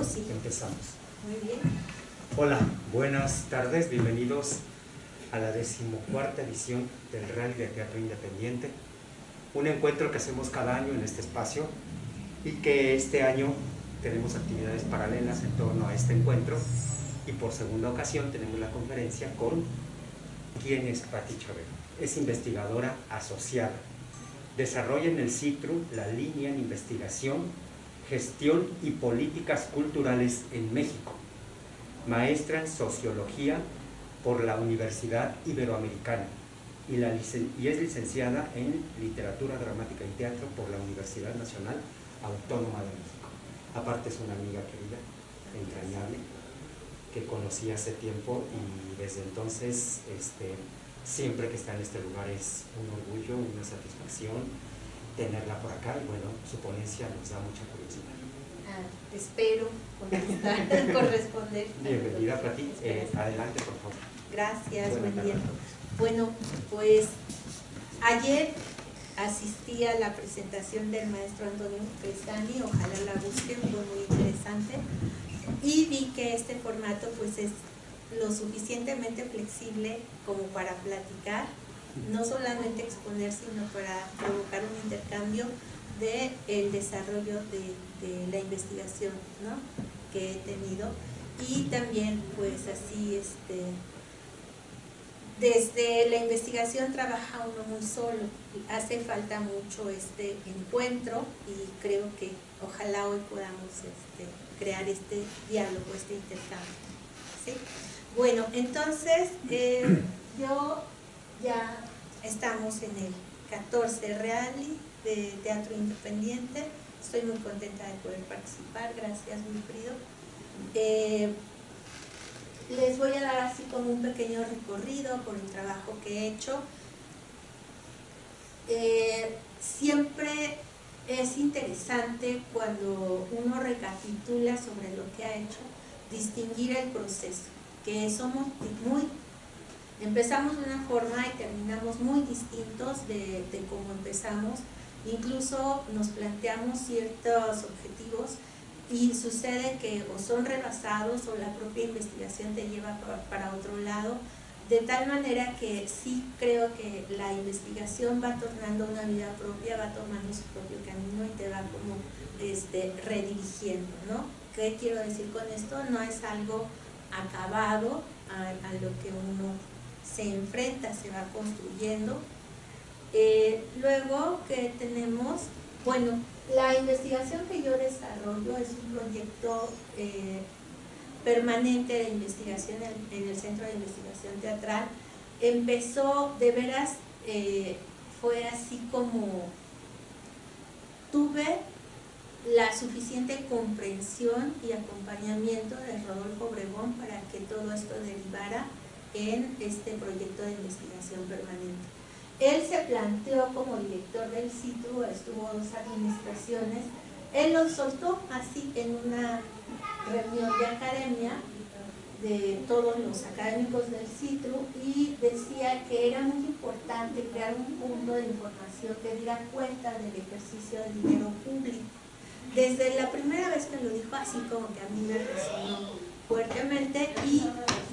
sí. Empezamos. Muy bien. Hola, buenas tardes, bienvenidos a la 14ª edición del Rally de Teatro Independiente, un encuentro que hacemos cada año en este espacio y que este año tenemos actividades paralelas en torno a este encuentro, y por segunda ocasión tenemos la conferencia con ¿quién es Pati Chavero? Es investigadora asociada. Desarrolla en el CITRU la línea en investigación, gestión y políticas culturales en México. Maestra en sociología por la Universidad Iberoamericana y es licenciada en literatura dramática y teatro por la Universidad Nacional Autónoma de México. Aparte es una amiga querida, entrañable, que conocí hace tiempo y desde entonces siempre que está en este lugar es un orgullo, una satisfacción tenerla por acá, y bueno, su ponencia nos da mucha curiosidad. Espero contestar, corresponder. Bienvenida, Pati. Adelante, por favor. Gracias, Buenas buen día. tardes. Bueno, pues ayer asistí a la presentación del maestro Antonio Crestani, ojalá la busquen, fue muy interesante, y vi que este formato pues es lo suficientemente flexible como para platicar, no solamente exponer, sino para provocar un intercambio del desarrollo de la investigación, ¿no?, que he tenido. Y también pues así desde la investigación trabaja uno muy solo, hace falta mucho este encuentro, y creo que ojalá hoy podamos crear este diálogo, este intercambio, ¿sí? Bueno, entonces yo ya estamos en el 14 Rally de Teatro Independiente. Estoy muy contenta de poder participar, gracias Wilfrido. Les voy a dar así como un pequeño recorrido por el trabajo que he hecho. Siempre es interesante cuando uno recapitula sobre lo que ha hecho, distinguir el proceso, que somos empezamos de una forma y terminamos muy distintos de cómo empezamos. Incluso nos planteamos ciertos objetivos y sucede que o son rebasados o la propia investigación te lleva para otro lado, de tal manera que sí creo que la investigación va tornando una vida propia, va tomando su propio camino y te va como redirigiendo, ¿no? ¿Qué quiero decir con esto? No es algo acabado a lo que uno se enfrenta, se va construyendo. Luego que tenemos, bueno, la investigación que yo desarrollo es un proyecto permanente de investigación en el Centro de Investigación Teatral. Empezó, de veras, fue así como tuve la suficiente comprensión y acompañamiento de Rodolfo Obregón para que todo esto derivara en este proyecto de investigación permanente. Él se planteó como director del CITRU, estuvo 2 administraciones, él lo soltó así en una reunión de academia de todos los académicos del CITRU, y decía que era muy importante crear un punto de información que diera cuenta del ejercicio del dinero público. Desde la primera vez que lo dijo, así como que a mí me resonó fuertemente, y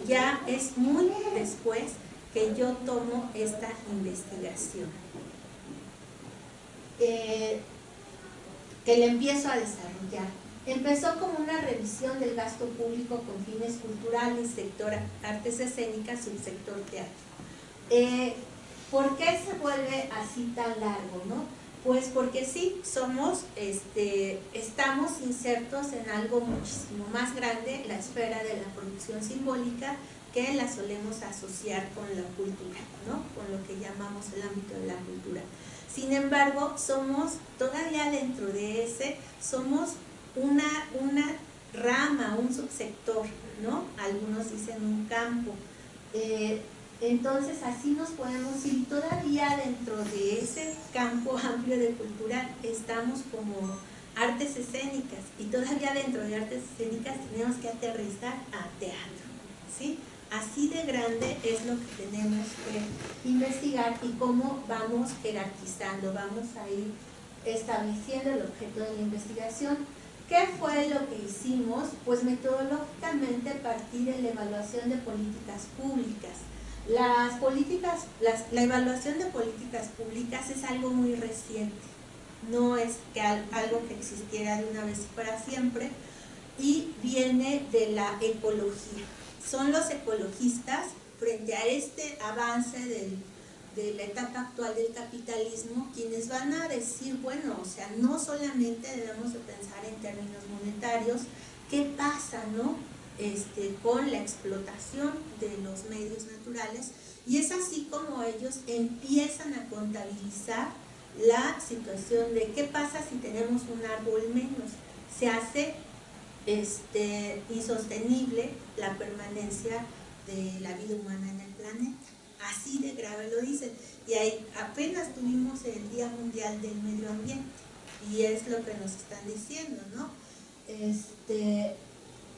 ya es muy después que yo tomo esta investigación, que le empiezo a desarrollar. Empezó como una revisión del gasto público con fines culturales, sector artes escénicas, subsector teatro. ¿Por qué se vuelve así tan largo, no? Pues porque sí, estamos insertos en algo muchísimo más grande, la esfera de la producción simbólica, que la solemos asociar con la cultura, ¿no?, con lo que llamamos el ámbito de la cultura. Sin embargo, somos todavía dentro de ese, somos una rama, un subsector, ¿no? Algunos dicen un campo. Entonces así nos podemos ir, todavía dentro de ese campo amplio de cultura estamos como artes escénicas, y todavía dentro de artes escénicas tenemos que aterrizar a teatro, ¿sí? Así de grande es lo que tenemos que investigar, y cómo vamos jerarquizando, vamos a ir estableciendo el objeto de la investigación. ¿Qué fue lo que hicimos? podemos, pues metodológicamente, partir de la evaluación de políticas públicas. La evaluación de políticas públicas es algo muy reciente, no es que algo que existiera de una vez y para siempre, y viene de la ecología. Son los ecologistas, frente a este avance de la etapa actual del capitalismo, quienes van a decir, bueno, o sea, no solamente debemos de pensar en términos monetarios, ¿qué pasa, no? Con la explotación de los medios naturales, y es así como ellos empiezan a contabilizar la situación de qué pasa si tenemos un árbol menos. Se hace insostenible la permanencia de la vida humana en el planeta. Así de grave lo dicen. Y ahí apenas tuvimos el Día Mundial del Medio Ambiente, y es lo que nos están diciendo, ¿no?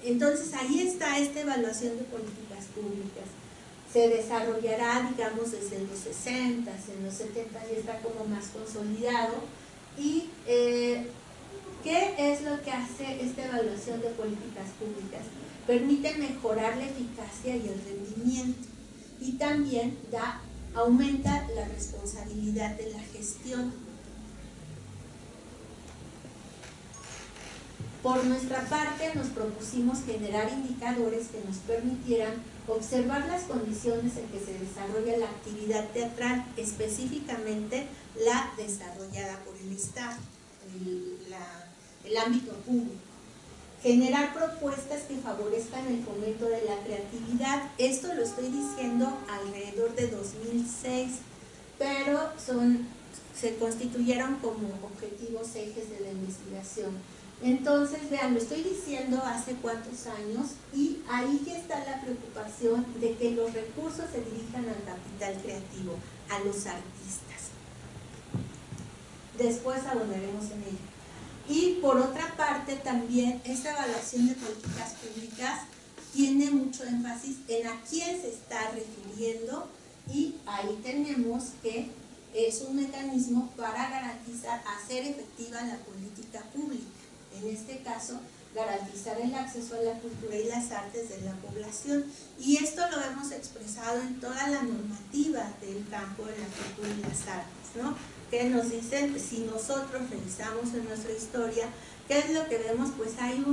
Entonces ahí está esta evaluación de políticas públicas. Se desarrollará, digamos, desde los 60, en los 70 ya está como más consolidado. Y ¿qué es lo que hace esta evaluación de políticas públicas? Permite mejorar la eficacia y el rendimiento, y también aumenta la responsabilidad de la gestión. Por nuestra parte, nos propusimos generar indicadores que nos permitieran observar las condiciones en que se desarrolla la actividad teatral, específicamente la desarrollada por el Estado, el ámbito público. Generar propuestas que favorezcan el fomento de la creatividad. Esto lo estoy diciendo alrededor de 2006, pero se constituyeron como objetivos ejes de la investigación. Entonces, vean, lo estoy diciendo hace cuántos años, y ahí ya está la preocupación de que los recursos se dirijan al capital creativo, a los artistas. Después abondaremos en ello. Y por otra parte, también esta evaluación de políticas públicas tiene mucho énfasis en a quién se está refiriendo, y ahí tenemos que es un mecanismo para garantizar, hacer efectiva la política pública. En este caso, garantizar el acceso a la cultura y las artes de la población. Y esto lo hemos expresado en toda la normativa del campo de la cultura y las artes, ¿no? Que nos dicen, si nosotros revisamos en nuestra historia, ¿qué es lo que vemos? Pues hay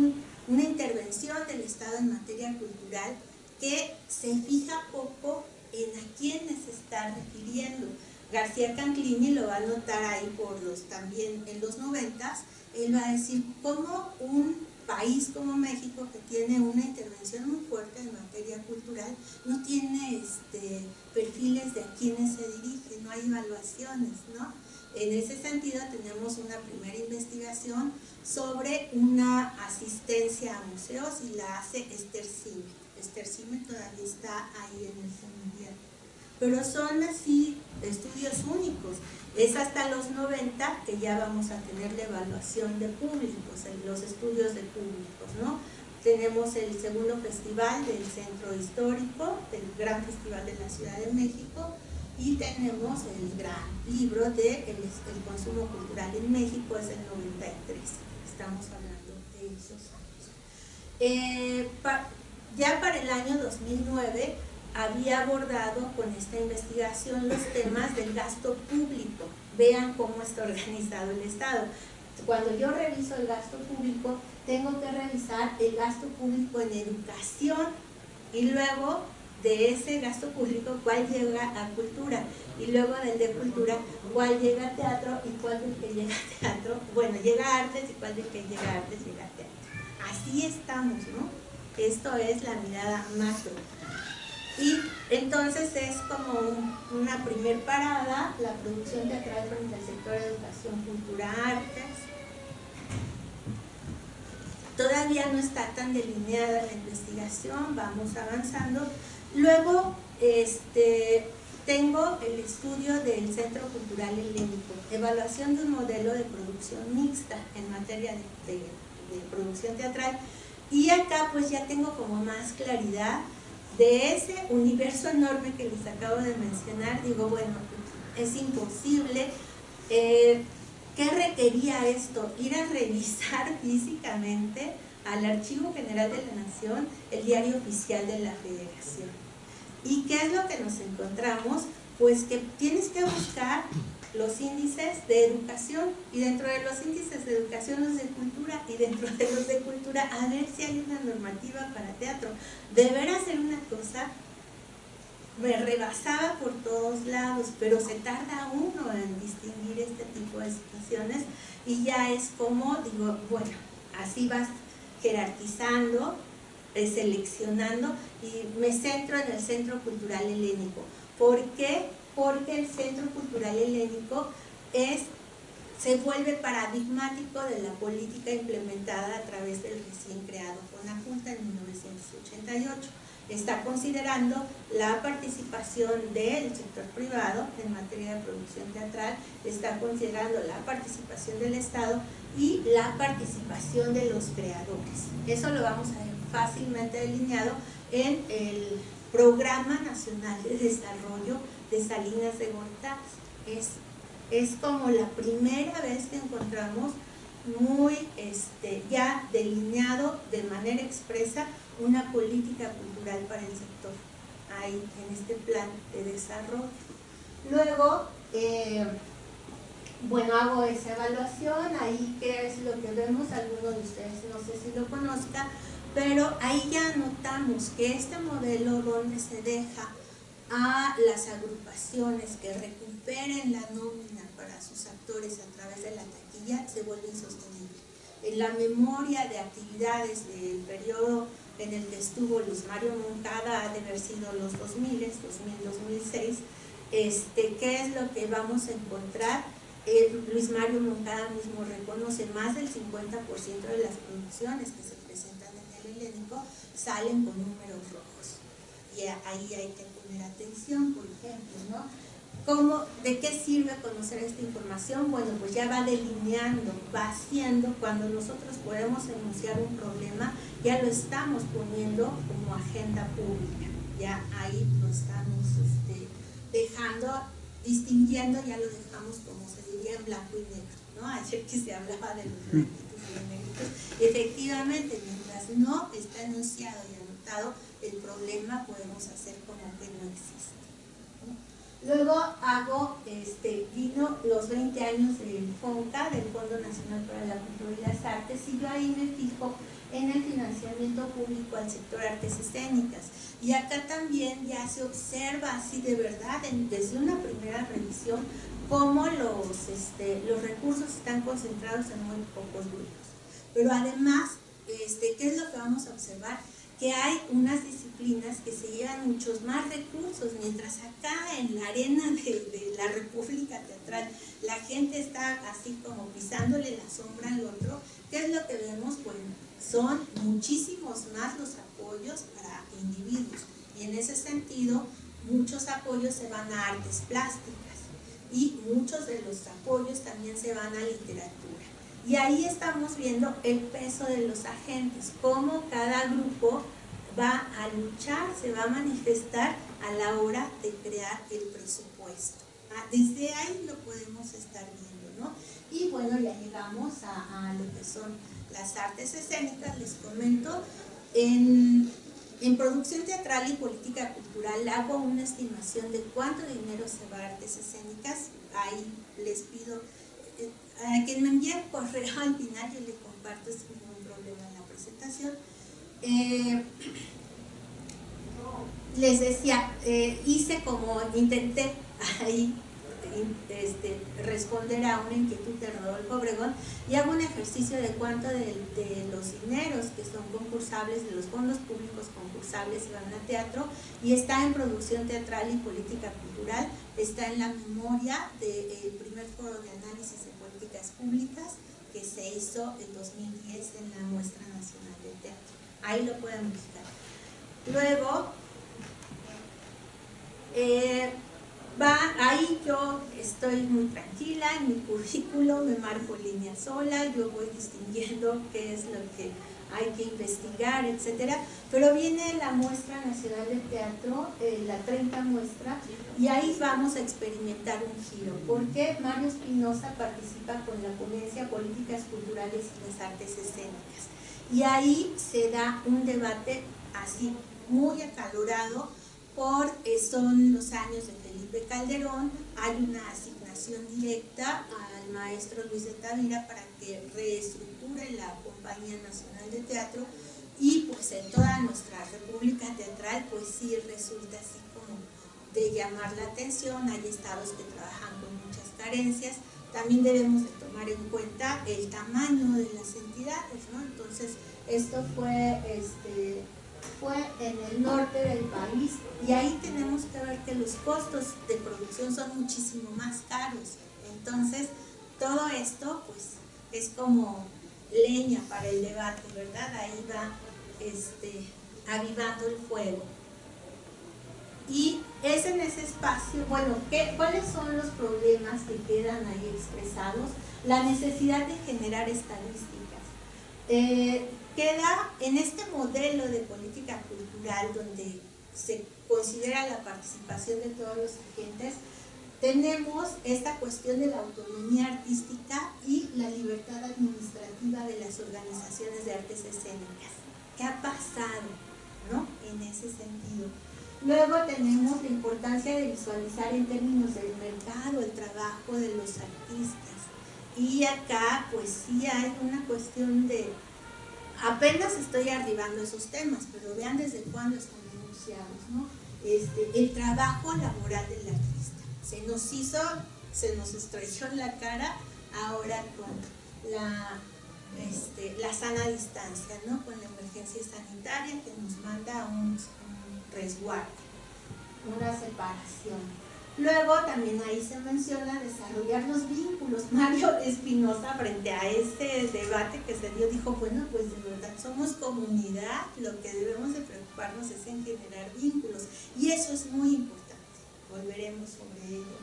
una intervención del Estado en materia cultural que se fija poco en a quiénes se está refiriendo. García Canclini lo va a notar ahí también en los 90s, él va a decir cómo un país como México, que tiene una intervención muy fuerte en materia cultural, no tiene perfiles de a quiénes se dirige, no hay evaluaciones, ¿no? En ese sentido tenemos una primera investigación sobre una asistencia a museos, y la hace Esther Simmel. Esther Simmel todavía está ahí en el seminario. Pero son así estudios únicos. Es hasta los 90 que ya vamos a tener la evaluación de públicos, los estudios de públicos, ¿no? Tenemos el segundo festival del Centro Histórico, el Gran Festival de la Ciudad de México, y tenemos el gran libro de el consumo cultural en México, es el 93. Estamos hablando de esos años. Ya para el año 2009 había abordado con esta investigación los temas del gasto público. Vean cómo está organizado el Estado. Cuando yo reviso el gasto público, tengo que revisar el gasto público en educación, y luego de ese gasto público cuál llega a cultura, y luego del de cultura cuál llega a teatro, y cuál del que llega a teatro, bueno, llega a artes, y cuál del que llega a artes llega a teatro. Así estamos, ¿no? Esto es la mirada macro. Y entonces es como una primer parada, la producción teatral frente al sector de educación, cultura, artes. Todavía no está tan delineada la investigación, vamos avanzando. Luego tengo el estudio del Centro Cultural Helénico, evaluación de un modelo de producción mixta en materia de producción teatral, y acá pues ya tengo como más claridad de ese universo enorme que les acabo de mencionar. Digo, bueno, es imposible. ¿Qué requería esto? Ir a revisar físicamente al Archivo General de la Nación el Diario Oficial de la Federación. ¿Y qué es lo que nos encontramos? Pues que tienes que buscar los índices de educación, y dentro de los índices de educación los de cultura, y dentro de los de cultura a ver si hay una normativa para teatro. De veras era una cosa, me rebasaba por todos lados, pero se tarda uno en distinguir este tipo de situaciones, y ya es como, digo, bueno, así vas jerarquizando, seleccionando, y me centro en el Centro Cultural Helénico. ¿Por qué? Porque el Centro Cultural Helénico se vuelve paradigmático de la política implementada a través del recién creado Conajunta en 1988. Está considerando la participación del sector privado en materia de producción teatral, está considerando la participación del Estado y la participación de los creadores. Eso lo vamos a ver fácilmente delineado en el Programa Nacional de Desarrollo de Salinas de Gortari. Es como la primera vez que encontramos muy ya delineado de manera expresa una política cultural para el sector, ahí en este plan de desarrollo. Luego, bueno, hago esa evaluación, ahí qué es lo que vemos, algunos de ustedes no sé si lo conozcan, pero ahí ya notamos que este modelo donde se deja a las agrupaciones que recuperen la nómina para sus actores a través de la taquilla se vuelve insostenible. En la memoria de actividades del periodo en el que estuvo Luis Mario Moncada, ha de haber sido los 2000, 2000-2006, ¿qué es lo que vamos a encontrar? Luis Mario Moncada mismo reconoce más del 50% de las producciones que se presentan en el Helénico salen con números rojos. Y ahí hay que poner atención, por ejemplo, ¿no? ¿De qué sirve conocer esta información? Bueno, pues ya va delineando, va haciendo, cuando nosotros podemos enunciar un problema, ya lo estamos poniendo como agenda pública, ya ahí lo estamos dejando, distinguiendo, ya lo dejamos como se diría en blanco y negro, ¿no? Ayer que se hablaba de los blanquitos y los negritos, efectivamente, mientras no está enunciado y anotado el problema, podemos hacer como que no existe, ¿no? Luego hago, vino los 20 años del FONCA, del Fondo Nacional para la Cultura y las Artes, y yo ahí me fijo en el financiamiento público al sector artes escénicas. Y acá también ya se observa así de verdad, desde una primera revisión, cómo los recursos están concentrados en muy pocos grupos. Pero además, ¿qué es lo que vamos a observar? Que hay unas disciplinas que se llevan muchos más recursos, mientras acá en la arena de la República Teatral la gente está así como pisándole la sombra al otro. ¿Qué es lo que vemos? Bueno, son muchísimos más los apoyos para individuos, y en ese sentido muchos apoyos se van a artes plásticas y muchos de los apoyos también se van a literatura. Y ahí estamos viendo el peso de los agentes, cómo cada grupo va a luchar, se va a manifestar a la hora de crear el presupuesto. Desde ahí lo podemos estar viendo, ¿no? Y bueno, ya llegamos a lo que son las artes escénicas. Les comento, en producción teatral y política cultural hago una estimación de cuánto dinero se va a artes escénicas. Ahí les pido a quien me envíe un correo al final, yo le comparto sin ningún problema en la presentación. Les decía, intenté ahí responder a una inquietud de Rodolfo Obregón, y hago un ejercicio de cuánto de los dineros que son concursables, de los fondos públicos concursables, van a teatro, y está en producción teatral y política cultural, está en la memoria del primer foro de análisis de políticas públicas que se hizo en 2010 en la Muestra Nacional de Teatro. Ahí lo pueden buscar. Luego, ahí yo estoy muy tranquila, en mi currículo me marco línea sola, yo voy distinguiendo qué es lo que hay que investigar, etcétera, pero viene la Muestra Nacional de Teatro, la 30 muestra, y ahí vamos a experimentar un giro, porque Mario Espinosa participa con la ponencia Políticas Culturales y las Artes Escénicas, Y ahí se da un debate así muy acalorado son los años de Felipe Calderón, hay una asignación directa al maestro Luis de Tavira para que reestructure la Compañía Nacional de Teatro, y pues en toda nuestra república teatral pues sí resulta así como de llamar la atención. Hay estados que trabajan con muchas carencias. También debemos de tomar en cuenta el tamaño de las entidades, ¿no? Entonces esto fue en el norte del país, y ahí tenemos que ver que los costos de producción son muchísimo más caros. Entonces todo esto pues es como leña para el debate, ¿verdad? Ahí va avivando el fuego. Y es en ese espacio, bueno, ¿cuáles son los problemas que quedan ahí expresados? La necesidad de generar estadísticas. Queda en este modelo de política cultural donde se considera la participación de todos los agentes, tenemos esta cuestión de la autonomía artística y la libertad administrativa de las organizaciones de artes escénicas. ¿Qué ha pasado, ¿no?, en ese sentido? Luego tenemos la importancia de visualizar en términos del mercado el trabajo de los artistas. Y acá pues sí hay una cuestión de, apenas estoy arribando esos temas, pero vean desde cuándo están denunciados, ¿no? El trabajo laboral del artista. Se nos estrechó en la cara ahora con la sana distancia, ¿no? Con la emergencia sanitaria que nos manda un resguardo, una separación. Luego también ahí se menciona desarrollar los vínculos. Mario Espinosa, frente a ese debate que se dio, dijo, bueno, pues de verdad somos comunidad, lo que debemos de preocuparnos es en generar vínculos, y eso es muy importante. Volveremos sobre ello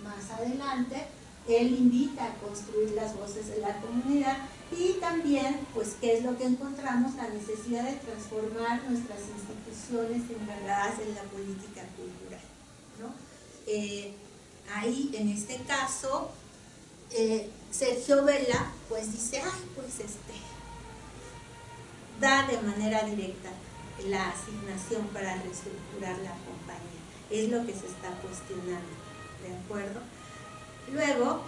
más adelante. Él invita a construir las voces de la comunidad, y también, pues, ¿qué es lo que encontramos? La necesidad de transformar nuestras instituciones encargadas en la política cultural, ¿no? Ahí, en este caso, Sergio Vela, pues dice, da de manera directa la asignación para reestructurar la compañía. Es lo que se está cuestionando, ¿de acuerdo? Luego,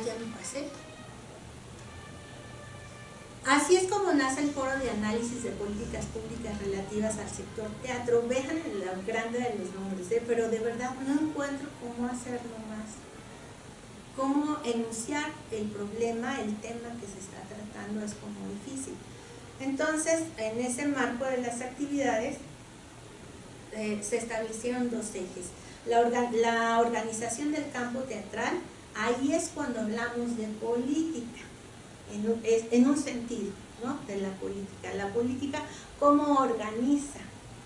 ya me pasé. Así es como nace el Foro de Análisis de Políticas Públicas relativas al sector teatro. Vean lo grande de los nombres, pero de verdad no encuentro cómo hacerlo más, cómo enunciar el problema, el tema que se está tratando es como difícil. Entonces, en ese marco de las actividades se establecieron dos ejes. La organización del campo teatral, ahí es cuando hablamos de política, en un sentido, ¿no?, de la política. La política, cómo organiza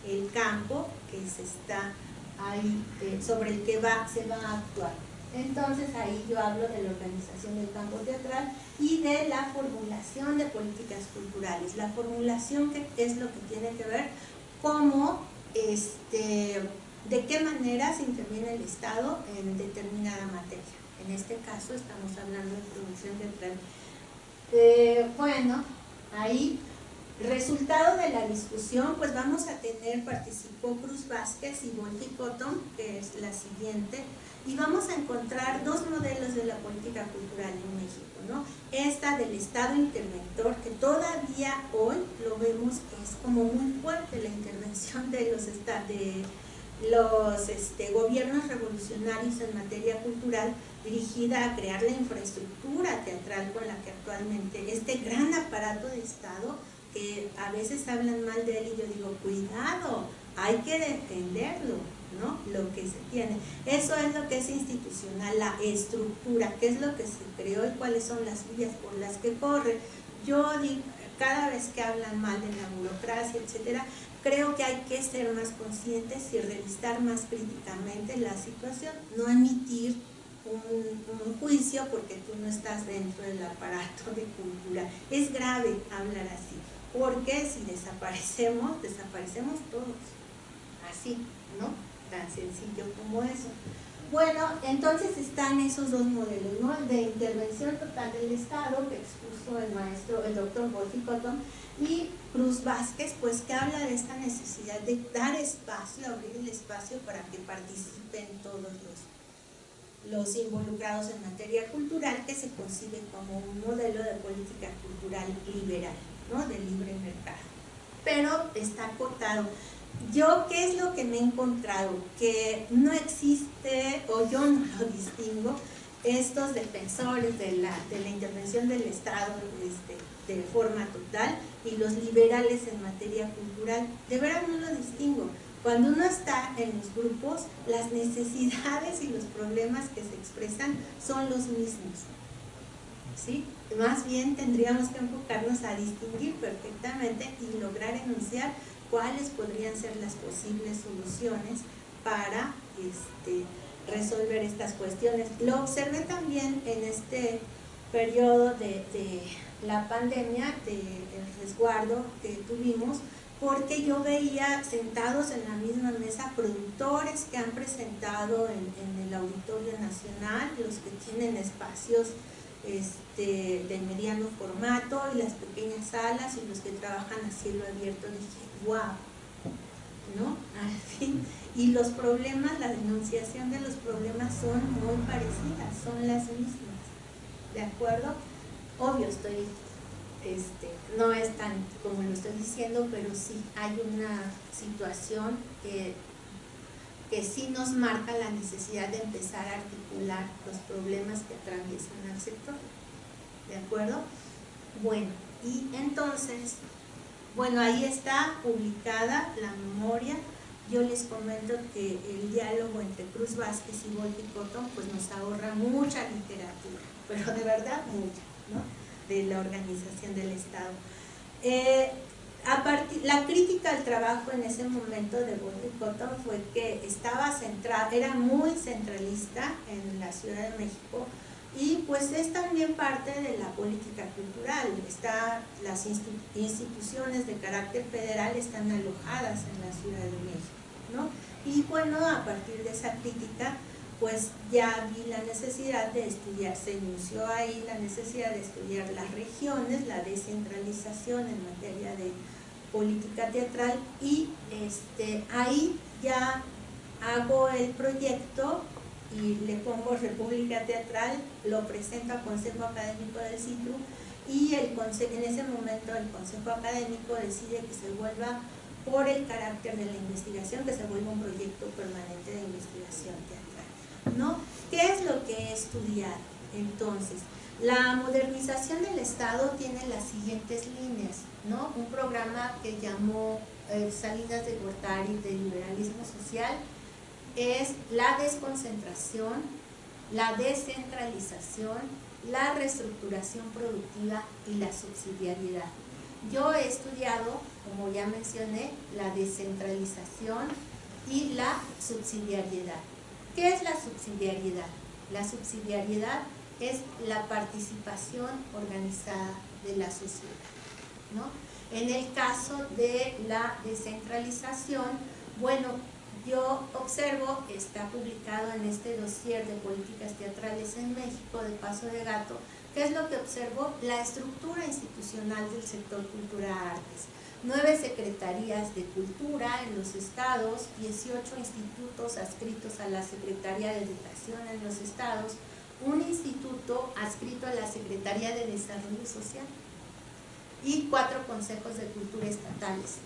el campo que se está ahí, sobre el que se va a actuar. Entonces ahí yo hablo de la organización del campo teatral y de la formulación de políticas culturales. La formulación, que es lo que tiene que ver cómo, de qué manera se interviene el Estado en determinada materia. En este caso estamos hablando de producción teatral. Bueno, ahí, resultado de la discusión, pues vamos a tener, participó Cruz Vázquez y Wolfi Cotton, que es la siguiente, y vamos a encontrar dos modelos de la política cultural en México, ¿no? Esta del Estado interventor, que todavía hoy lo vemos que es como muy fuerte la intervención de los gobiernos revolucionarios en materia cultural, dirigida a crear la infraestructura teatral con la que actualmente este gran aparato de Estado, que a veces hablan mal de él y yo digo, cuidado, hay que defenderlo, ¿no?, lo que se tiene. Eso es lo que es institucional, la estructura, qué es lo que se creó y cuáles son las vías por las que corre. Yo digo, cada vez que hablan mal de la burocracia, etcétera, creo que hay que ser más conscientes y revisar más críticamente la situación, no emitir un juicio porque tú no estás dentro del aparato de cultura. Es grave hablar así, porque si desaparecemos todos, así, ¿no? Tan sencillo como eso. bueno, entonces están esos dos modelos, ¿no? El de intervención total del Estado, que expuso el doctor Wolfi Cotton, y Cruz Vázquez, pues que habla de esta necesidad de dar espacio, abrir el espacio para que participen todos los involucrados en materia cultural, que se concibe como un modelo de política cultural liberal, ¿no? De libre mercado. Pero está acotado. Yo, ¿qué es lo que me he encontrado? Que no existe, o yo no lo distingo, estos defensores de la intervención del Estado de forma total y los liberales en materia cultural. De verdad no lo distingo. Cuando uno está en los grupos, las necesidades y los problemas que se expresan son los mismos, ¿sí? Más bien tendríamos que enfocarnos a distinguir perfectamente y lograr enunciar cuáles podrían ser las posibles soluciones para resolver estas cuestiones. Lo observé también en este periodo de la pandemia, del resguardo que tuvimos, porque yo veía sentados en la misma mesa productores que han presentado en el Auditorio Nacional, los que tienen espacios de mediano formato y las pequeñas salas, y los que trabajan a cielo abierto. Dije, wow, ¿no? Al fin. Y los problemas, la denunciación de los problemas son muy parecidas, son las mismas, ¿de acuerdo? Obvio, no es tan como lo estoy diciendo, pero sí hay una situación que sí nos marca la necesidad de empezar a articular los problemas que atraviesan al sector, ¿de acuerdo? Bueno, y entonces, bueno, ahí está publicada la memoria. Yo les comento que el diálogo entre Cruz Vázquez y Wolfi Cotton pues nos ahorra mucha literatura, pero de verdad mucha, ¿no? De la organización del Estado. La crítica al trabajo en ese momento de Wolfi Cotton fue que era muy centralista en la Ciudad de México, y pues es también parte de la política cultural. Las instituciones de carácter federal están alojadas en la Ciudad de México, ¿no? Y bueno, a partir de esa crítica pues ya vi la necesidad de estudiar, se inició ahí la necesidad de estudiar las regiones, la descentralización en materia de política teatral, y ahí ya hago el proyecto y le pongo República Teatral, lo presento al Consejo Académico del CITRU, y en ese momento el Consejo Académico decide que se vuelva, por el carácter de la investigación, que se vuelva un proyecto permanente de investigación teatral, ¿no? ¿Qué es lo que he estudiado? Entonces, la modernización del Estado tiene las siguientes líneas, ¿no? Un programa que llamó Salinas de Gortari de liberalismo social es la desconcentración, la descentralización, la reestructuración productiva y la subsidiariedad. Yo he estudiado, como ya mencioné, la descentralización y la subsidiariedad. ¿Qué es la subsidiariedad? La subsidiariedad es la participación organizada de la sociedad, ¿no? En el caso de la descentralización, bueno, yo observo, está publicado en este dossier de políticas teatrales en México, de Paso de Gato. ¿Qué es lo que observo? La estructura institucional del sector cultura-artes. 9 secretarías de cultura en los estados, 18 institutos adscritos a la Secretaría de Educación en los estados, un instituto adscrito a la Secretaría de Desarrollo Social y 4 consejos de cultura estatales.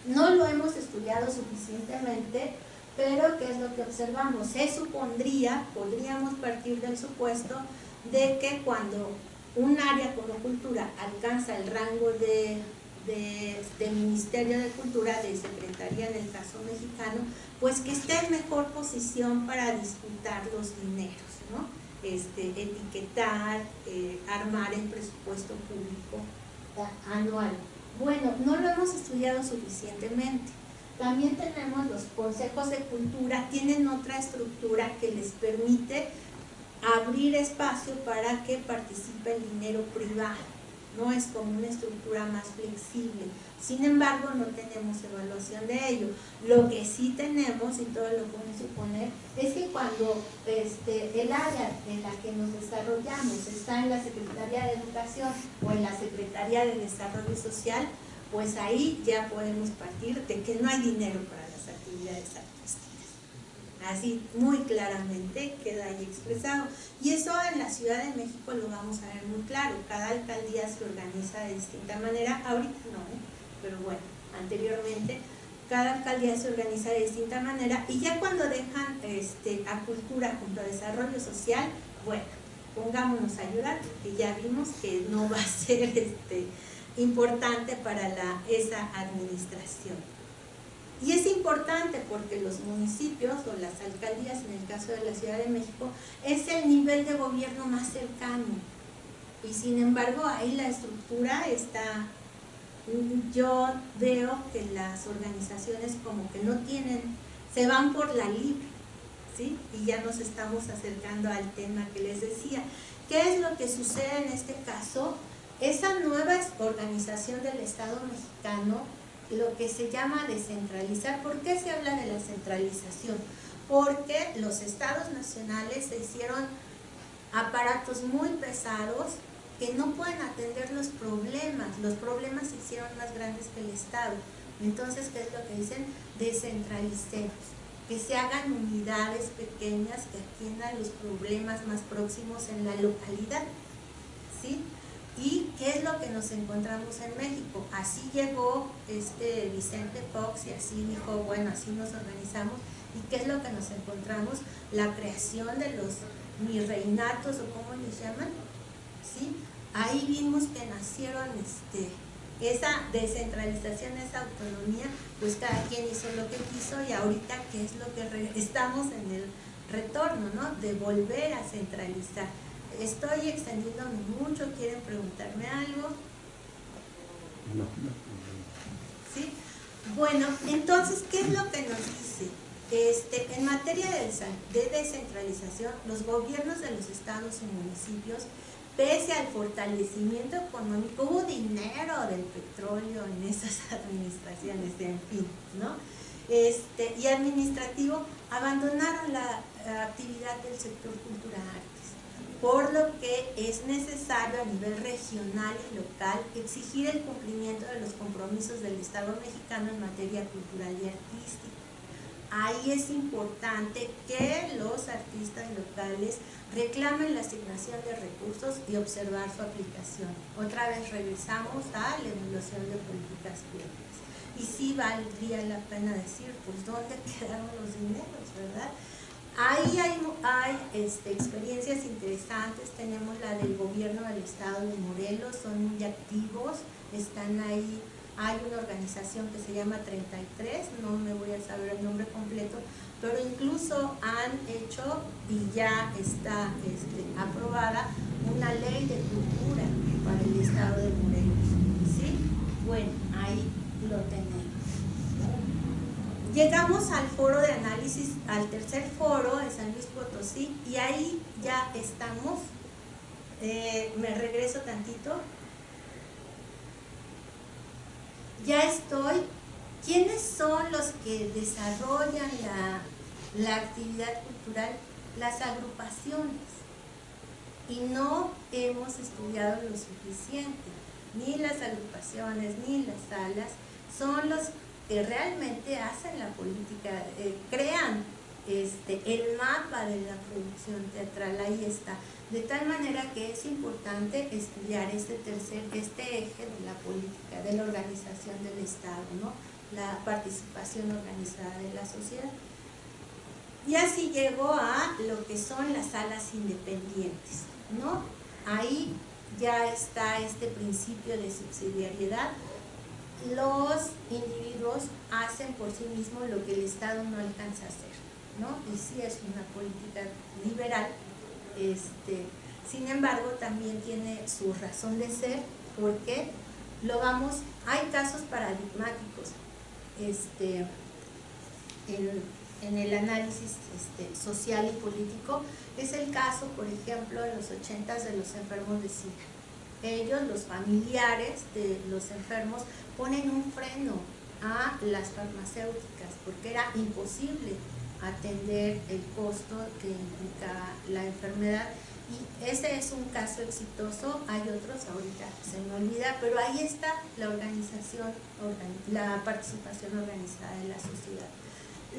No lo hemos estudiado suficientemente, pero ¿qué es lo que observamos? Se supondría, podríamos partir del supuesto de que cuando un área como cultura alcanza el rango de Ministerio de Cultura, de Secretaría en el caso mexicano, pues que esté en mejor posición para disputar los dineros, ¿no? Etiquetar, armar el presupuesto público anual. Bueno, no lo hemos estudiado suficientemente. También tenemos los consejos de cultura, tienen otra estructura que les permite abrir espacio para que participe el dinero privado, no es como una estructura más flexible. Sin embargo, no tenemos evaluación de ello. Lo que sí tenemos, y todo lo pueden suponer, es que cuando el área en la que nos desarrollamos está en la Secretaría de Educación o en la Secretaría de Desarrollo Social, pues ahí ya podemos partir de que no hay dinero para las actividades artísticas. Así muy claramente queda ahí expresado. Y eso en la Ciudad de México lo vamos a ver muy claro. Cada alcaldía se organiza de distinta manera. Ahorita no, pero bueno, anteriormente cada alcaldía se organiza de distinta manera. Y ya cuando dejan a cultura junto a desarrollo social, bueno, pongámonos a ayudar, porque ya vimos que no va a ser importante para esa administración. Y es importante porque los municipios o las alcaldías, en el caso de la Ciudad de México, es el nivel de gobierno más cercano. Y sin embargo, ahí la estructura está, yo veo que las organizaciones como que no tienen, se van por la libre, ¿sí? Y ya nos estamos acercando al tema que les decía. ¿Qué es lo que sucede en este caso? Esa nueva organización del Estado mexicano, lo que se llama descentralizar. ¿Por qué se habla de la centralización? Porque los estados nacionales se hicieron aparatos muy pesados que no pueden atender los problemas se hicieron más grandes que el Estado. Entonces, ¿qué es lo que dicen? Descentralicemos, que se hagan unidades pequeñas que atiendan los problemas más próximos en la localidad, ¿sí? ¿Y qué es lo que nos encontramos en México? Así llegó Vicente Fox y así dijo, bueno, así nos organizamos. ¿Y qué es lo que nos encontramos? La creación de los virreinatos, o cómo les llaman, ¿sí? Ahí vimos que nacieron esa descentralización, esa autonomía, pues cada quien hizo lo que quiso, y ahorita ¿qué es lo que estamos en el retorno, ¿no? De volver a centralizar. Estoy extendiéndome mucho, ¿quieren preguntarme algo? No. ¿Sí? Bueno, entonces, ¿qué es lo que nos dice? En materia de descentralización, los gobiernos de los estados y municipios, pese al fortalecimiento económico, hubo dinero del petróleo en esas administraciones, en fin, ¿no? Y administrativo, abandonaron la actividad del sector cultural, artes, por lo que es necesario a nivel regional y local exigir el cumplimiento de los compromisos del Estado mexicano en materia cultural y artística. Ahí es importante que los artistas locales reclamen la asignación de recursos y observar su aplicación. Otra vez regresamos a la evaluación de políticas públicas. Y sí valdría la pena decir, pues, ¿dónde quedaron los dineros, verdad? Ahí hay experiencias interesantes. Tenemos la del gobierno del estado de Morelos, son muy activos, están ahí. Hay una organización que se llama 33, no me voy a saber el nombre completo, pero incluso han hecho, y ya está aprobada, una ley de cultura para el estado de Morelos, ¿sí? Bueno, ahí lo tenemos. Llegamos al foro de análisis, al tercer foro de San Luis Potosí, y ahí ya estamos. Me regreso tantito. Ya estoy. ¿Quiénes son los que desarrollan la actividad cultural? Las agrupaciones. Y no hemos estudiado lo suficiente. Ni las agrupaciones, ni las salas son los que realmente hacen la política, crean el mapa de la producción teatral. Ahí está. De tal manera que es importante estudiar este eje de la política, de la organización del Estado, ¿no? La participación organizada de la sociedad. Y así llegó a lo que son las salas independientes, ¿no? Ahí ya está este principio de subsidiariedad. Los individuos hacen por sí mismos lo que el Estado no alcanza a hacer, ¿no? Y sí es una política liberal. Sin embargo, también tiene su razón de ser, porque hay casos paradigmáticos en el análisis social y político. Es el caso, por ejemplo, en los 80s de los enfermos de SIDA, ellos, los familiares de los enfermos, ponen un freno a las farmacéuticas porque era imposible atender el costo que implica la enfermedad. Y ese es un caso exitoso, hay otros, ahorita se me olvida, pero ahí está la organización, la participación organizada de la sociedad.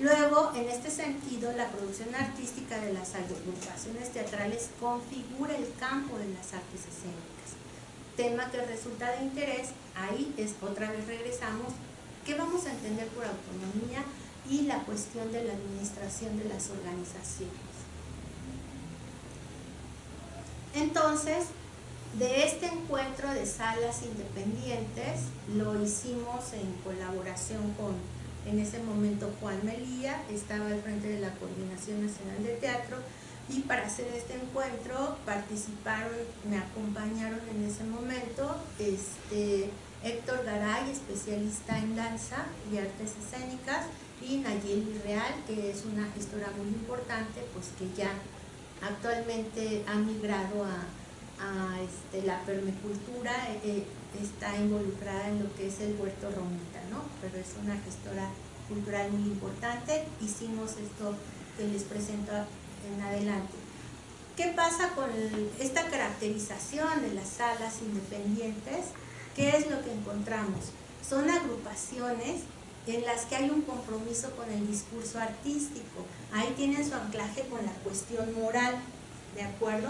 Luego, en este sentido, la producción artística de las agrupaciones teatrales configura el campo de las artes escénicas, tema que resulta de interés. Ahí es, otra vez regresamos, ¿qué vamos a entender por autonomía? Y la cuestión de la administración de las organizaciones. Entonces, de este encuentro de salas independientes lo hicimos en colaboración con, en ese momento, Juan Melía, estaba al frente de la Coordinación Nacional de Teatro, y para hacer este encuentro participaron, me acompañaron en ese momento Héctor Garay, especialista en danza y artes escénicas, y Nayeli Real, que es una gestora muy importante, pues que ya actualmente ha migrado a la permacultura, está involucrada en lo que es el Huerto Romita, ¿no? Pero es una gestora cultural muy importante. Hicimos esto que les presento en adelante. ¿Qué pasa con esta caracterización de las salas independientes? ¿Qué es lo que encontramos? Son agrupaciones en las que hay un compromiso con el discurso artístico. Ahí tienen su anclaje con la cuestión moral, ¿de acuerdo?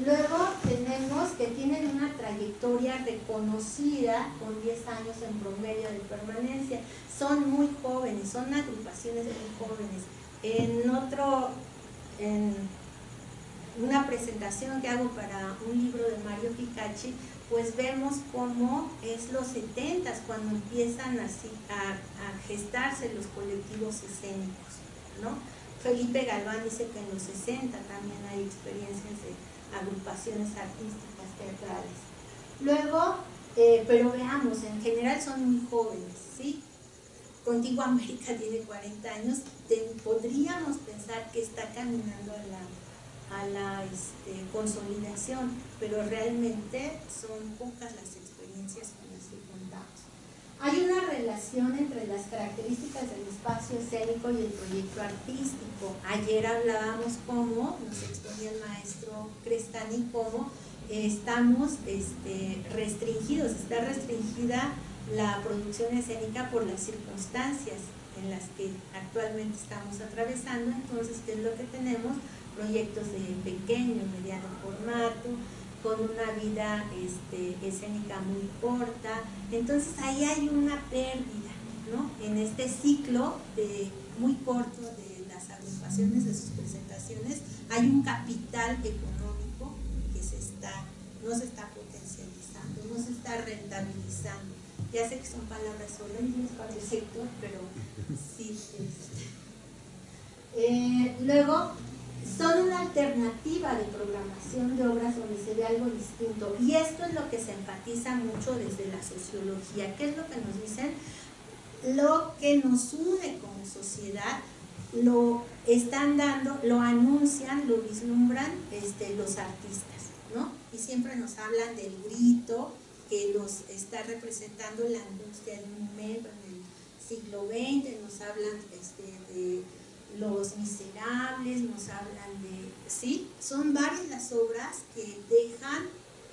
Luego tenemos que tienen una trayectoria reconocida con 10 años en promedio de permanencia. Son muy jóvenes, son agrupaciones muy jóvenes. En una presentación que hago para un libro de Mario Picacci, pues vemos cómo es los 70s cuando empiezan así a gestarse los colectivos escénicos, ¿no? Felipe Galván dice que en los 60 también hay experiencias de agrupaciones artísticas teatrales. Luego, pero veamos, en general son muy jóvenes, ¿sí? Contigo América tiene 40 años, podríamos pensar que está caminando a la consolidación, pero realmente son pocas las experiencias con las que contamos. Hay una relación entre las características del espacio escénico y el proyecto artístico. Ayer hablábamos cómo, nos exponía el maestro Crestani, cómo estamos restringidos, está restringida la producción escénica por las circunstancias en las que actualmente estamos atravesando. Entonces, ¿qué es lo que tenemos? Proyectos de pequeño, mediano formato, con una vida escénica muy corta. Entonces ahí hay una pérdida, ¿no? En este ciclo muy corto de las agrupaciones, de sus presentaciones, hay un capital económico que no se está potencializando, no se está rentabilizando. Ya sé que son palabras horribles para el sector, pero sí. Luego, son una alternativa de programación de obras donde se ve algo distinto, y esto es lo que se enfatiza mucho desde la sociología. ¿Qué es lo que nos dicen? Lo que nos une como sociedad lo están dando, lo anuncian, lo vislumbran los artistas, ¿no? Y siempre nos hablan del grito que los está representando la angustia de un momento en el siglo XX, nos hablan de Los Miserables, nos hablan de, sí, son varias las obras que dejan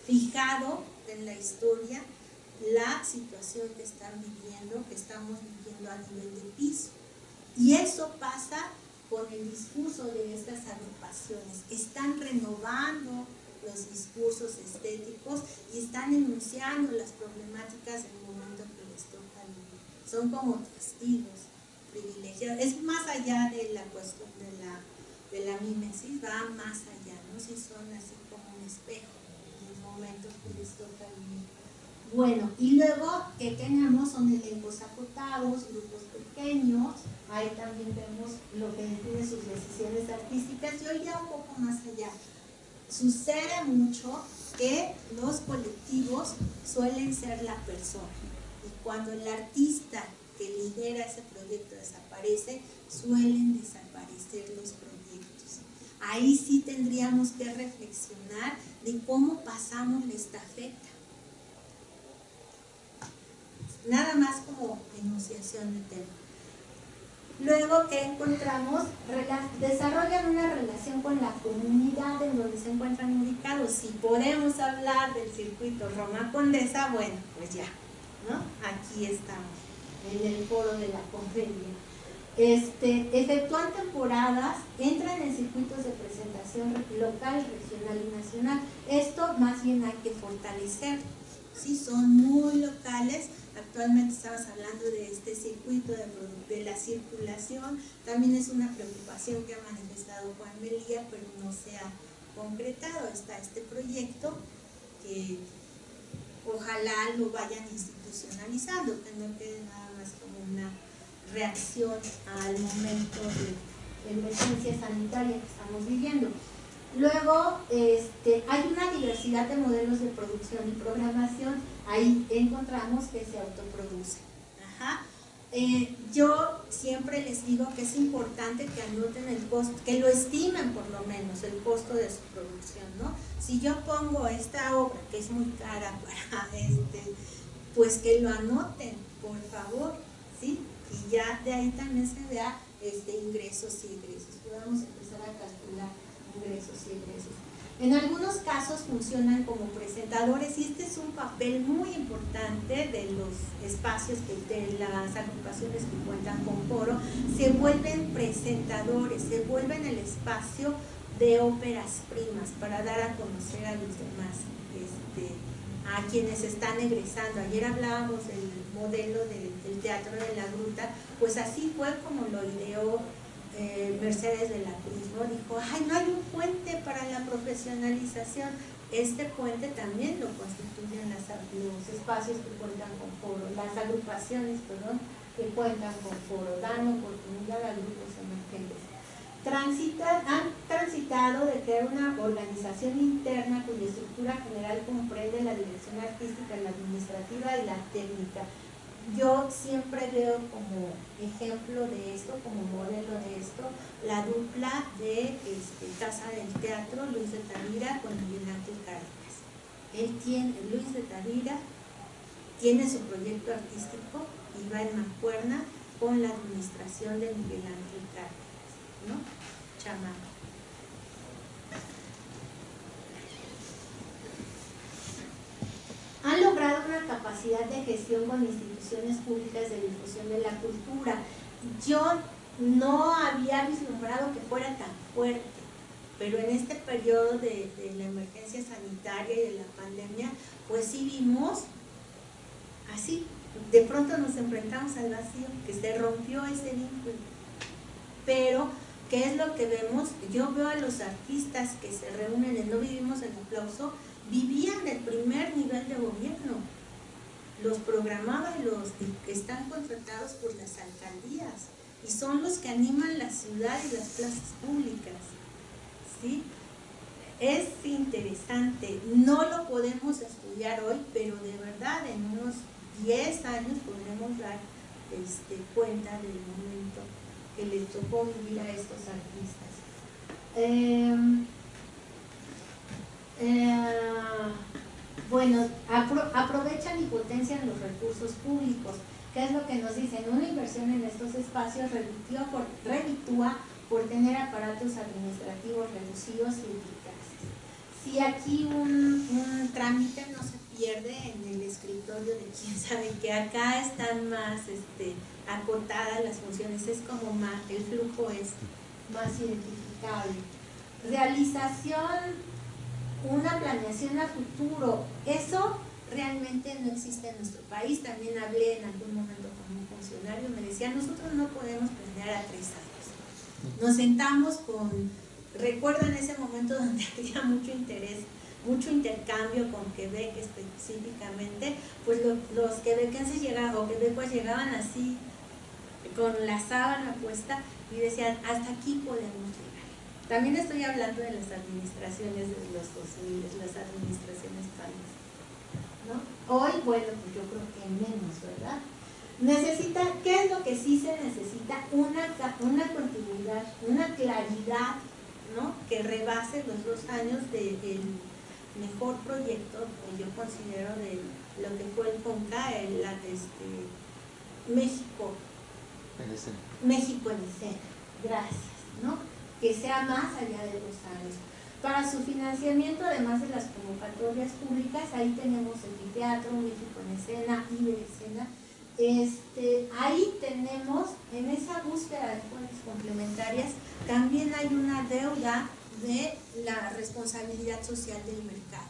fijado en la historia la situación que están viviendo, que estamos viviendo a nivel de piso. Y eso pasa con el discurso de estas agrupaciones. Están renovando los discursos estéticos y están enunciando las problemáticas del momento que les toca vivir. Son como testigos privilegiados. Es más allá de la cuestión de la mimesis, va más allá, ¿no? Si son así como un espejo en los momentos que les toca vivir. Bueno, y luego que tenemos son elencos acotados, grupos pequeños. Ahí también vemos lo que define sus decisiones artísticas, y hoy ya un poco más allá. Sucede mucho que los colectivos suelen ser la persona, y cuando el artista que lidera ese proyecto desaparece, suelen desaparecer los proyectos. Ahí sí tendríamos que reflexionar de cómo pasamos la estafeta. Nada más como enunciación de tema. Luego, ¿qué encontramos? Desarrollan una relación con la comunidad en donde se encuentran ubicados. Si podemos hablar del circuito Roma Condesa, bueno, pues ya, ¿no? Aquí estamos, en el foro de la Conferencia. Efectúan temporadas, entran en circuitos de presentación local, regional y nacional. Esto más bien hay que fortalecer, ¿sí? Son muy locales. Actualmente estamos hablando de este circuito de la circulación. También es una preocupación que ha manifestado Juan Melía, pero no se ha concretado. Está este proyecto que ojalá lo vayan institucionalizando, que no quede nada más como una reacción al momento de emergencia sanitaria que estamos viviendo. Luego, hay una diversidad de modelos de producción y programación. Ahí encontramos que se autoproduce. Yo siempre les digo que es importante que anoten el costo, que lo estimen por lo menos, el costo de su producción, ¿no? Si yo pongo esta obra, que es muy cara para pues que lo anoten, por favor, ¿sí? Y ya de ahí también se vea ingresos y egresos. Podamos empezar a calcular ingresos y egresos. En algunos casos funcionan como presentadores y este es un papel muy importante de los espacios, de las agrupaciones que cuentan con foro. Se vuelven presentadores, se vuelven el espacio de óperas primas para dar a conocer a los demás, a quienes están egresando. Ayer hablábamos del modelo del teatro de la gruta, pues así fue como lo ideó Mercedes de la Cruz, ¿no? Dijo, ay, no hay un puente para la profesionalización. Este puente también lo constituyen los espacios que cuentan con foro, las agrupaciones, perdón, que cuentan con foro, dan oportunidad a grupos emergentes. Han transitado de crear una organización interna cuya estructura general comprende la dirección artística, la administrativa y la técnica. Yo siempre veo como ejemplo de esto, como modelo de esto, la dupla de Casa del Teatro, Luis de Tavira con Miguel Ángel Cárdenas. Luis de Tavira tiene su proyecto artístico y va en mancuerna con la administración de Miguel Ángel Cárdenas, ¿no? Chamán. Han logrado una capacidad de gestión con instituciones públicas de difusión de la cultura. Yo no había vislumbrado que fuera tan fuerte, pero en este periodo de la emergencia sanitaria y de la pandemia, pues sí vimos así, de pronto nos enfrentamos al vacío, que se rompió ese vínculo. Pero, ¿qué es lo que vemos? Yo veo a los artistas que se reúnen en No Vivimos el Aplauso, vivían del primer nivel de gobierno, los programaban los que están contratados por las alcaldías y son los que animan la ciudad y las plazas públicas, ¿sí? Es interesante, no lo podemos estudiar hoy, pero de verdad en unos 10 años podremos dar cuenta del momento que les tocó vivir a estos artistas. Bueno, aprovechan y potencian los recursos públicos. ¿Qué es lo que nos dicen? Una inversión en estos espacios reditúa por tener aparatos administrativos reducidos y eficaces. Si aquí un trámite no se pierde en el escritorio de quién sabe que acá están más acotadas las funciones, es como más, el flujo es más identificable. Realización, una planeación a futuro, eso realmente no existe en nuestro país. También hablé en algún momento con un funcionario, me decía, nosotros no podemos planear a 3 años. Nos sentamos recuerdo en ese momento donde había mucho interés, mucho intercambio con Quebec específicamente, pues los quebequenses llegaban así, con la sábana puesta y decían, hasta aquí podemos llegar. También estoy hablando de las administraciones de los 2000, las administraciones país, ¿no? Hoy, bueno, pues yo creo que menos, ¿verdad? ¿Qué es lo que sí se necesita? Una continuidad, una claridad, ¿no? Que rebase los 2 años mejor proyecto, yo considero, de lo que fue el CONCA, México en escena, gracias, ¿no? Que sea más allá de los años. Para su financiamiento, además de las convocatorias públicas, ahí tenemos el teatro, México en escena, Iberescena. Ahí tenemos, en esa búsqueda de fuentes complementarias, también hay una deuda de la responsabilidad social del mercado.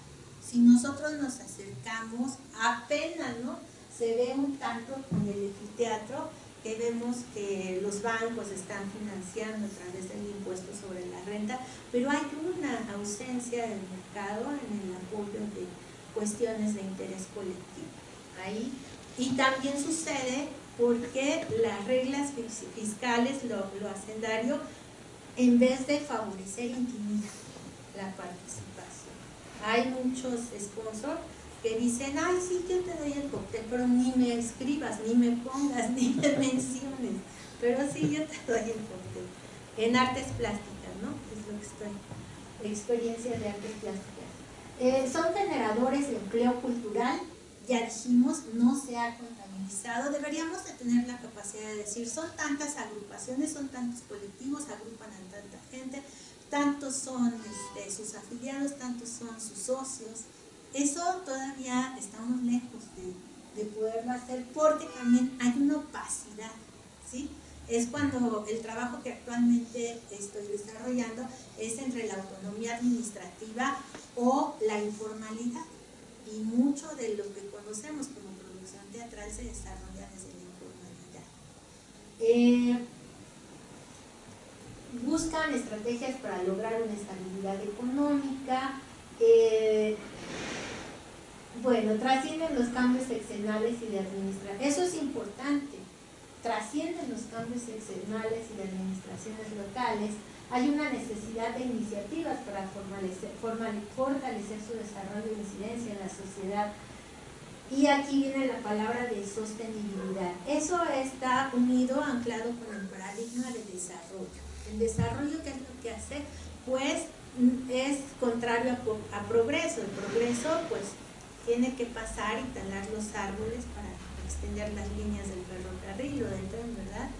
Si nosotros nos acercamos, apenas, ¿no?, se ve un tanto con el teatro, que vemos que los bancos están financiando a través del impuesto sobre la renta, pero hay una ausencia del mercado en el apoyo de cuestiones de interés colectivo. Ahí. Y también sucede porque las reglas fiscales, lo hacendario, en vez de favorecer, intimida la participación. Hay muchos sponsors que dicen, ay, sí, yo te doy el cóctel, pero ni me escribas, ni me pongas, ni me menciones, pero sí, yo te doy el cóctel. En artes plásticas, ¿no? Es lo que estoy, experiencias de artes plásticas. Son generadores de empleo cultural, ya dijimos, no se ha contabilizado. Deberíamos de tener la capacidad de decir, son tantas agrupaciones, son tantos colectivos, agrupan a tanta gente, tantos son sus afiliados, tantos son sus socios. Eso todavía estamos lejos de poderlo hacer, porque también hay una opacidad, ¿sí? Es cuando el trabajo que actualmente estoy desarrollando es entre la autonomía administrativa o la informalidad, y mucho de lo que conocemos como producción teatral se desarrolla desde la informalidad. Buscan estrategias para lograr una estabilidad económica. Bueno, trascienden los cambios seccionales y de administración. Eso es importante. Trascienden los cambios seccionales y de administraciones locales. Hay una necesidad de iniciativas para fortalecer su desarrollo e incidencia en la sociedad. Y aquí viene la palabra de sostenibilidad. Eso está unido, anclado con el paradigma de desarrollo. El desarrollo, ¿qué es lo que hace? Pues es contrario a progreso. El progreso, pues, tiene que pasar y talar los árboles para extender las líneas del ferrocarril o del tren, ¿verdad?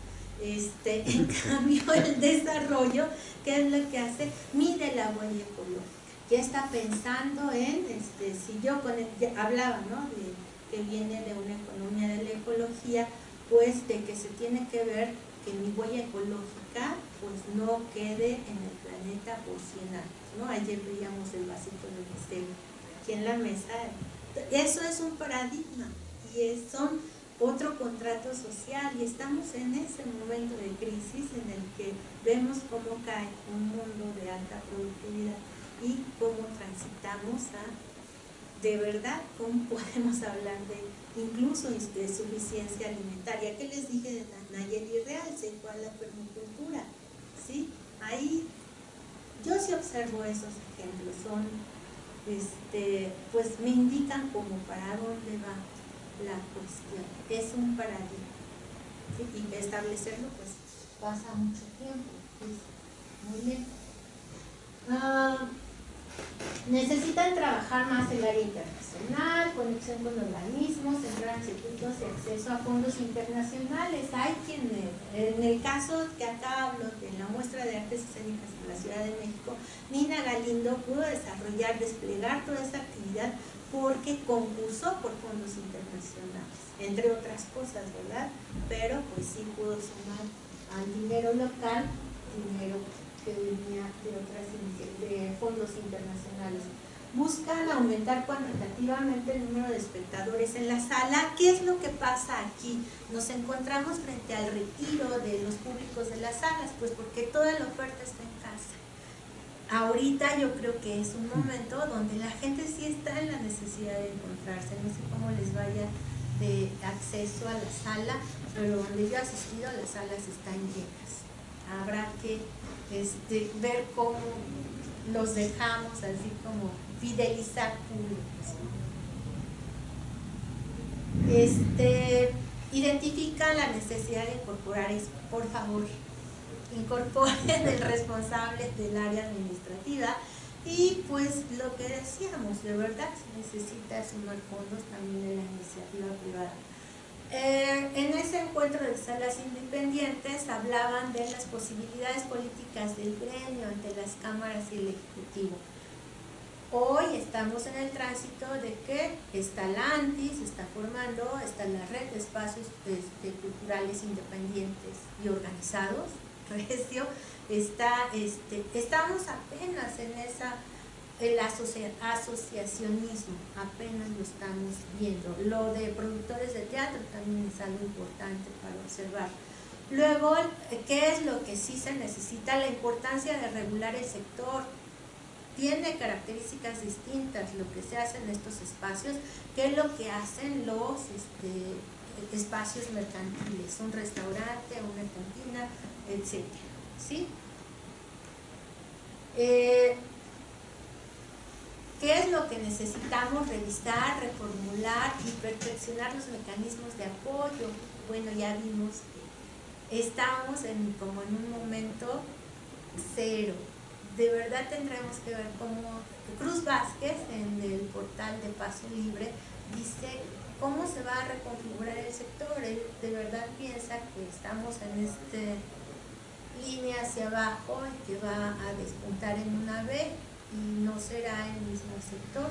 En cambio, el desarrollo, ¿qué es lo que hace? Mide la huella ecológica. Ya está pensando en, si yo hablaba, ¿no?, de que viene de una economía de la ecología, pues de que se tiene que ver que mi huella ecológica pues no quede en el planeta por 100 años, ¿no? Ayer veíamos el vasito de Nestlé aquí en la mesa. Eso es un paradigma y son otro contrato social, y estamos en ese momento de crisis en el que vemos cómo cae un mundo de alta productividad y cómo transitamos a, de verdad, cómo podemos hablar de incluso de suficiencia alimentaria. ¿Qué les dije de Nayeli Real? Se fue a la permacultura, ¿sí? Ahí yo sí observo esos ejemplos, son pues me indican como para dónde va la cuestión. Es un paradigma, ¿sí? Y establecerlo pues pasa mucho tiempo, es muy lento. Necesitan trabajar más el área internacional, conexión con organismos, entrar en circuitos de acceso a fondos internacionales. Hay quienes, en el caso que acá hablo de la muestra de artes escénicas en la Ciudad de México, Nina Galindo pudo desarrollar, desplegar toda esa actividad porque concursó por fondos internacionales, entre otras cosas, ¿verdad? Pero pues sí pudo sumar al dinero local, dinero que venía de fondos internacionales. Buscan aumentar cuantitativamente el número de espectadores en la sala. ¿Qué es lo que pasa aquí? Nos encontramos frente al retiro de los públicos de las salas, pues porque toda la oferta está en casa. Ahorita yo creo que es un momento donde la gente sí está en la necesidad de encontrarse. No sé cómo les vaya de acceso a la sala, pero donde yo he asistido, las salas están llenas. Habrá que ver cómo los dejamos, así como fidelizar públicos. Identifica la necesidad de incorporar eso. Por favor, incorporen el responsable del área administrativa, Y pues lo que decíamos, de verdad se necesita sumar fondos también de la iniciativa privada. En ese encuentro de salas independientes hablaban de las posibilidades políticas del gremio ante las cámaras y el Ejecutivo. Hoy estamos en el tránsito de que está la ANTI, se está formando, está la red de espacios culturales independientes y organizados, Regio, estamos apenas en el asociacionismo, apenas lo estamos viendo. Lo de productores de teatro también es algo importante para observar. Luego, ¿qué es lo que sí se necesita? La importancia de regular el sector. Tiene características distintas lo que se hace en estos espacios que lo que hacen los espacios mercantiles, un restaurante, una cantina, etc. ¿Sí? ¿Qué es lo que necesitamos? Revisar, reformular y perfeccionar los mecanismos de apoyo. Bueno, ya vimos que estamos como en un momento cero. De verdad tendremos que ver cómo Cruz Vázquez en el portal de Paso Libre dice cómo se va a reconfigurar el sector. Él de verdad piensa que estamos en esta línea hacia abajo y que va a despuntar en una B y no será el mismo sector.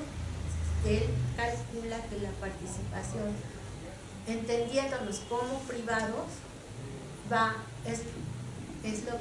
Él calcula que la participación, entendiéndolos como privados, es lo que